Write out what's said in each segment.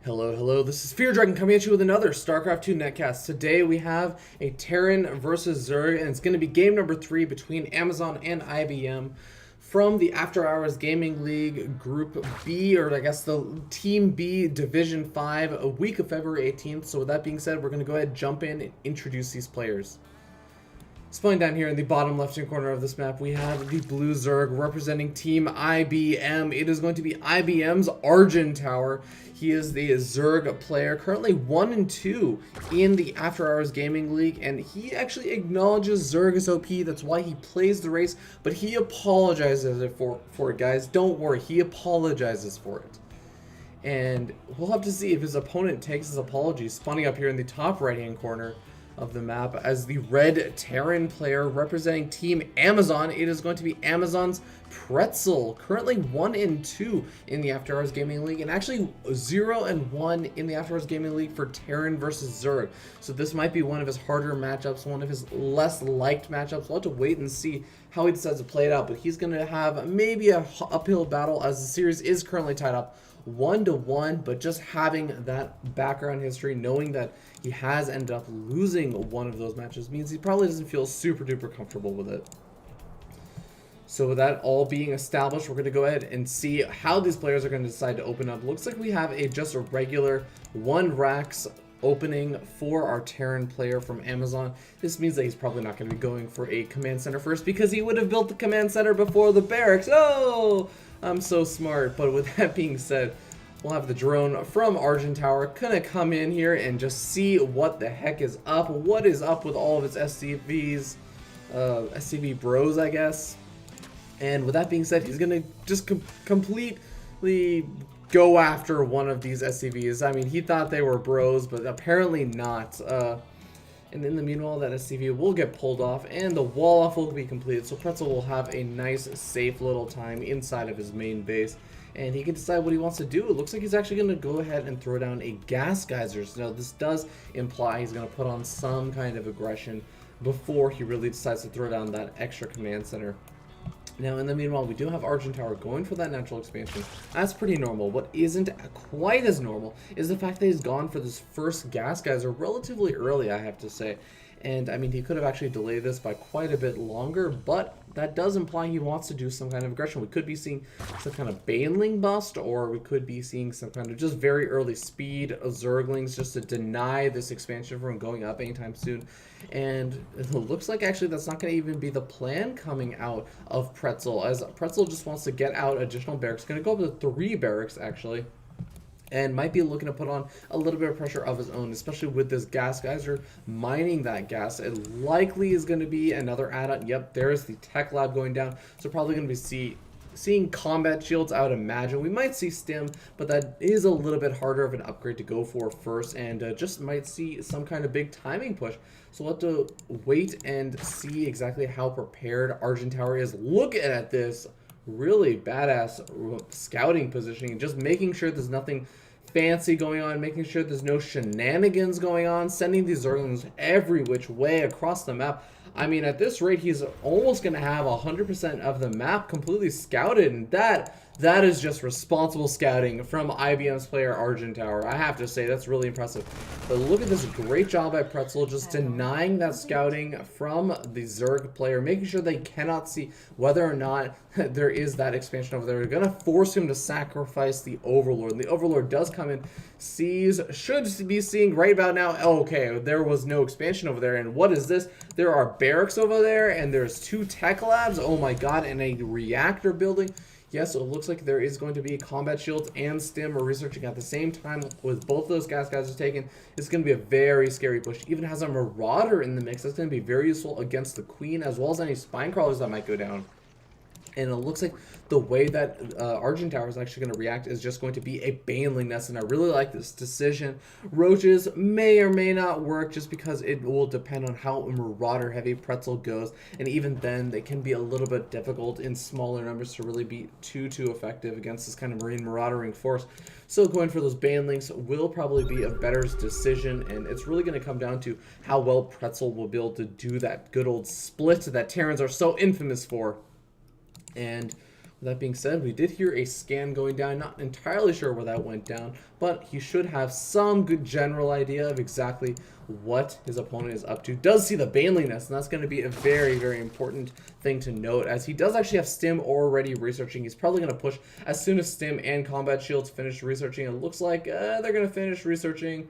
Hello, hello, this is Fear Dragon coming at you with another StarCraft 2 netcast. Today we have a Terran versus Zerg, and it's going to be game number 3 between Amazon and IBM from the After Hours Gaming League Group B, or I guess the Team B Division 5, a week of February 18th. So with that being said, we're going to go ahead and jump in and introduce these players. Spawning down here in the bottom left-hand corner of this map, we have the Blue Zerg representing Team IBM. It is going to be IBM's ArgenTower. He is the Zerg player, currently 1-2 in the After Hours Gaming League, and he actually acknowledges Zerg is OP. That's why he plays the race, but he apologizes for it, guys. Don't worry, he apologizes for it. And we'll have to see if his opponent takes his apology. Spawning up here in the top right-hand corner of the map as the red Terran player representing Team Amazon. It is going to be Amazon's Pretzel, currently 1-2 in the After Hours Gaming League, and actually 0-1 in the After Hours Gaming League for Terran versus Zerg. So this might be one of his harder matchups, one of his less liked matchups. We'll have to wait and see how he decides to play it out, but he's going to have maybe a uphill battle as the series is currently tied up 1-1, but just having that background history, knowing that he has ended up losing one of those matches, means he probably doesn't feel super duper comfortable with it. So with that all being established, we're going to go ahead and see how these players are going to decide to open up. Looks like we have just a regular 1 Rax opening for our Terran player from Amazon. This means that he's probably not going to be going for a command center first, because he would have built the command center before the barracks. Oh, I'm so smart. But with that being said, we'll have the drone from ArgenTower gonna come in here and just see what the heck is up. What is up with all of its SCVs, SCV bros, I guess. And with that being said, he's gonna just completely go after one of these SCVs. I mean, he thought they were bros, but apparently not. And in the meanwhile, that SCV will get pulled off and the wall off will be completed. So Pretzel will have a nice, safe little time inside of his main base. And he can decide what he wants to do. It looks like he's actually going to go ahead and throw down a gas geyser. So this does imply he's going to put on some kind of aggression before he really decides to throw down that extra command center. Now, in the meanwhile, we do have ArgenTower going for that natural expansion. That's pretty normal. What isn't quite as normal is the fact that he's gone for this first gas geyser relatively early, I have to say. And, I mean, he could have actually delayed this by quite a bit longer, but that does imply he wants to do some kind of aggression. We could be seeing some kind of Baneling bust, or we could be seeing some kind of just very early speed of Zerglings just to deny this expansion from going up anytime soon. And it looks like actually that's not going to even be the plan coming out of Pretzel, as Pretzel just wants to get out additional barracks. Going to go up to 3 barracks, actually. And might be looking to put on a little bit of pressure of his own, especially with this gas geyser mining that gas. It likely is going to be another add-on. Yep, there's the tech lab going down. So probably going to be seeing combat shields, I would imagine. We might see stim, but that is a little bit harder of an upgrade to go for first, and just might see some kind of big timing push. So we'll have to wait and see exactly how prepared ArgenTower is. Look at this really badass scouting positioning, just making sure there's nothing fancy going on, making sure there's no shenanigans going on, sending these Zerglings every which way across the map. I mean, at this rate, he's almost going to have 100% of the map completely scouted, and that is just responsible scouting from IBM's player ArgenTower. I have to say, that's really impressive. But look at this great job by Pretzel, just denying that scouting from the Zerg player, making sure they cannot see whether or not there is that expansion over there. They're going to force him to sacrifice the Overlord. And the Overlord does come in, should be seeing right about now, oh, okay, there was no expansion over there. And what is this? There are barracks over there, and there's 2 tech labs, oh my god, and a reactor building. Yes, so it looks like there is going to be combat shields and stim or researching at the same time with both those gas geysers taken. It's going to be a very scary push. Even has a Marauder in the mix. That's going to be very useful against the Queen, as well as any spine crawlers that might go down. And it looks like the way that ArgenTower is actually going to react is just going to be a Baneling nest, and I really like this decision. Roaches may or may not work, just because it will depend on how Marauder heavy Pretzel goes, and even then they can be a little bit difficult in smaller numbers to really be too effective against this kind of Marine Maraudering force. So going for those Banelings will probably be a better decision, and it's really going to come down to how well Pretzel will be able to do that good old split that Terrans are so infamous for. And That being said, we did hear a scan going down. Not entirely sure where that went down, but he should have some good general idea of exactly what his opponent is up to. Does see the Baneling Nest, and that's going to be a very, very important thing to note, as he does actually have Stim already researching. He's probably going to push as soon as Stim and Combat Shields finish researching. It looks like they're going to finish researching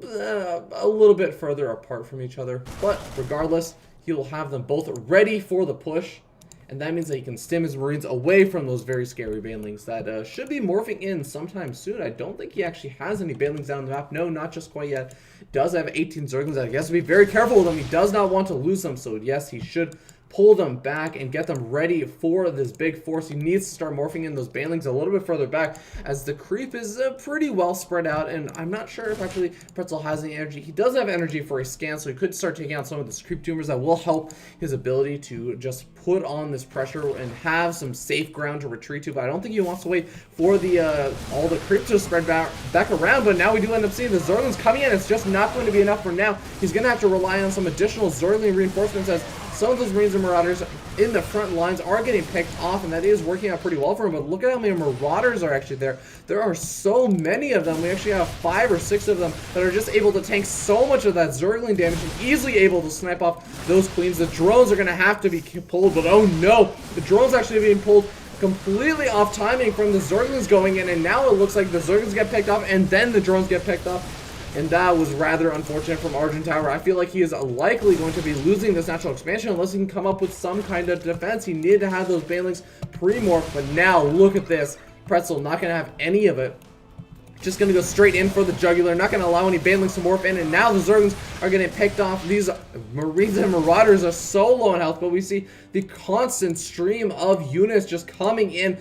a little bit further apart from each other, but regardless, he will have them both ready for the push. And that means that he can stim his Marines away from those very scary Banelings that should be morphing in sometime soon. I don't think he actually has any Banelings down the map. No, not just quite yet. Does have 18 Zerglings. I guess to be very careful with them. He does not want to lose them. So yes, he should pull them back and get them ready for this big force. He needs to start morphing in those Banelings a little bit further back, as the creep is pretty well spread out, and I'm not sure if actually Pretzel has any energy. He does have energy for a scan, so he could start taking out some of these creep tumors that will help his ability to just put on this pressure and have some safe ground to retreat to. But I don't think he wants to wait for the all the creep to spread back around. But now we do end up seeing the Zerglings coming in. It's just not going to be enough for now. He's going to have to rely on some additional Zergling reinforcements, as some of those Marines and Marauders in the front lines are getting picked off, and that is working out pretty well for him. But look at how many Marauders are actually there. There are so many of them. We actually have 5 or 6 of them that are just able to tank so much of that Zergling damage and easily able to snipe off those queens. The drones are going to have to be pulled, but oh no, the drones actually being pulled completely off timing from the Zerglings going in, and now it looks like the Zerglings get picked off and then the drones get picked off. And that was rather unfortunate from ArgenTower. I feel like he is likely going to be losing this natural expansion unless he can come up with some kind of defense. He needed to have those Banelings pre-morph, but now look at this. Pretzel not going to have any of it. Just going to go straight in for the jugular. Not going to allow any Banelings to morph in, and now the Zerglings are getting picked off. These Marines and Marauders are so low in health, but we see the constant stream of units just coming in,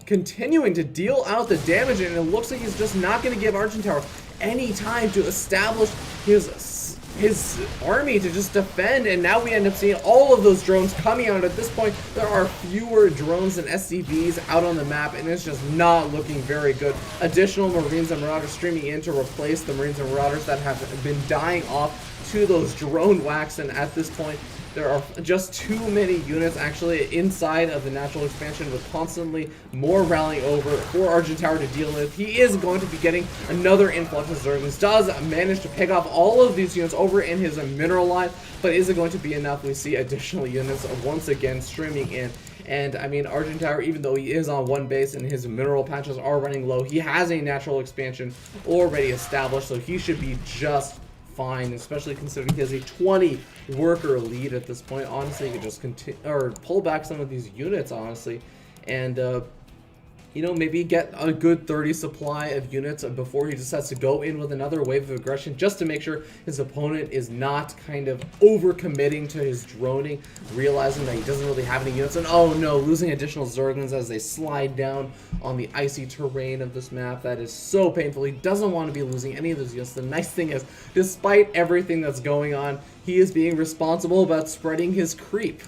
continuing to deal out the damage, and it looks like he's just not going to give ArgenTower any time to establish his army to just defend. And now we end up seeing all of those drones coming out. At this point, there are fewer drones than SCVs out on the map, and it's just not looking very good. Additional Marines and Marauders streaming in to replace the Marines and Marauders that have been dying off to those drone whacks, and at this point, there are just too many units actually inside of the natural expansion, with constantly more rallying over for ArgenTower to deal with. He is going to be getting another influx of Zerglings. Does manage to pick off all of these units over in his mineral line, but is it going to be enough? We see additional units once again streaming in. And I mean, ArgenTower, even though he is on one base and his mineral patches are running low, he has a natural expansion already established, so he should be just fine, especially considering he has a 20 worker lead at this point. Honestly, you could just continue or pull back some of these units, honestly, and you know, maybe get a good 30 supply of units before he just has to go in with another wave of aggression, just to make sure his opponent is not kind of over-committing to his droning, realizing that he doesn't really have any units, and oh no, losing additional Zerglings as they slide down on the icy terrain of this map. That is so painful. He doesn't want to be losing any of those units. The nice thing is, despite everything that's going on, he is being responsible about spreading his creep.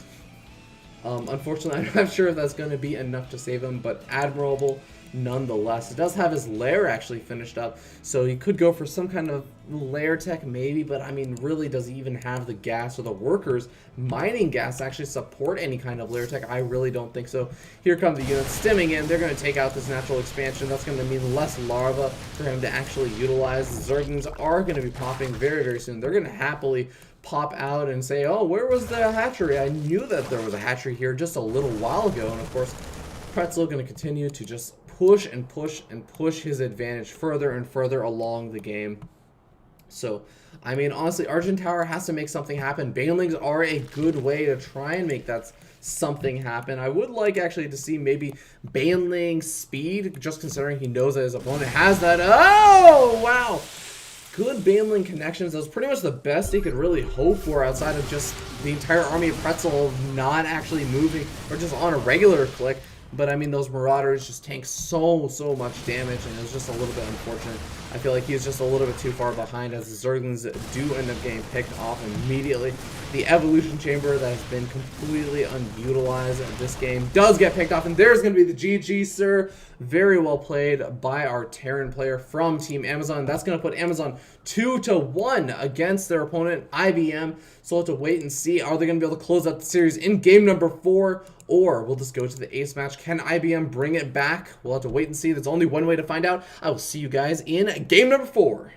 Unfortunately, I'm not sure if that's going to be enough to save him, but admirable nonetheless. It does have his lair actually finished up, so he could go for some kind of lair tech maybe, but I mean, really, does he even have the gas or the workers mining gas to actually support any kind of lair tech? I really don't think so. Here come the units stimming in. They're going to take out this natural expansion. That's going to mean less larva for him to actually utilize. The Zerglings are going to be popping very, very soon. They're going to happily pop out and say, oh, where was the hatchery? I knew that there was a hatchery here just a little while ago. And of course, Pretzel going to continue to just push and push and push his advantage further and further along the game. So, I mean, honestly, ArgenTower has to make something happen. Banelings are a good way to try and make that something happen. I would like actually to see maybe Baneling speed, just considering he knows that his opponent has that. Oh, wow! Good Baneling connections. That was pretty much the best he could really hope for outside of just the entire army of Pretzel not actually moving or just on a regular click. But I mean, those Marauders just tank so much damage, and it's just a little bit unfortunate. I feel like he's just a little bit too far behind, as the Zerglings do end up getting picked off immediately. The Evolution Chamber that has been completely unutilized in this game does get picked off, and there's going to be the GG, sir. Very well played by our Terran player from Team Amazon. That's going to put Amazon 2-1 against their opponent, IBM. So we'll have to wait and see. Are they going to be able to close out the series in game number 4? or we'll just go to the ace match. Can IBM bring it back? We'll have to wait and see. There's only one way to find out. I will see you guys in game number 4.